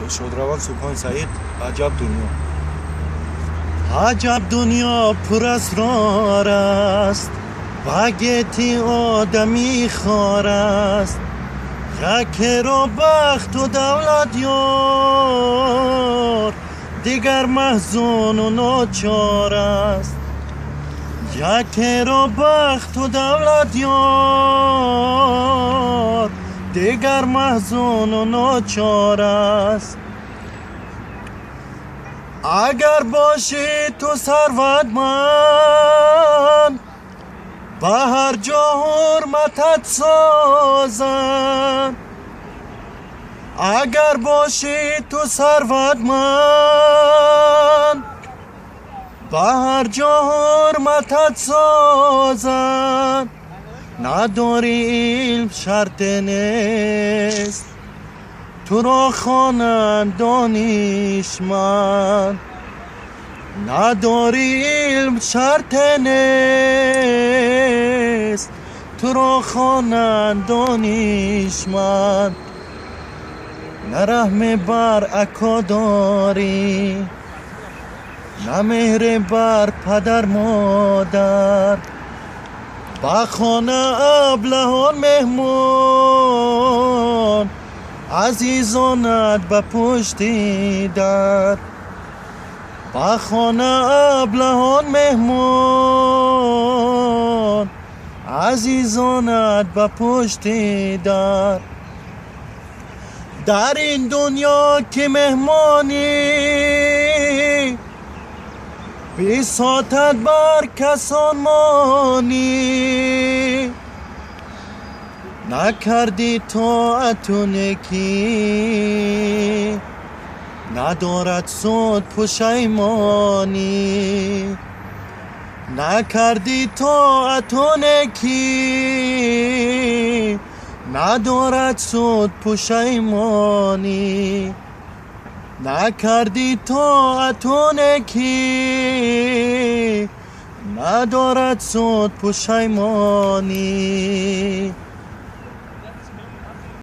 شادروان سبحان سعید. عجب دنیا پر اسرار است، باگتی آدمی خار است. یکی را بخت و دولت یار، دیگر محزون و ناچار است. یکی را بخت و دولت یار، دیگر محزون و ناچار است. اگر باشی تو ثروتمند، به هر جا حرمتت سازند. اگر باشی تو ثروتمند، به هر جا حرمتت سازند. نداری علم شرط نیست، تو را خوانند دانشمند. نداری علم شرط نیست، تو را خوانند دانشمند. نه رحم بر اکا داری، نه مهر بر پدر مادر. با خانه ابلهان مهمان، عزیزانت به پشت در. با خانه ابلهان مهمان، عزیزانت به پشت در. در این دنیا که مهمانی، بساطت بر کسان مانی. نکردی طاعت و نیکی، ندارد سود پشیمانی. نکردی طاعت و نیکی، ندارد سود پشیمانی. نکردی طاعت و نیکی، ندارد سود پشیمانی.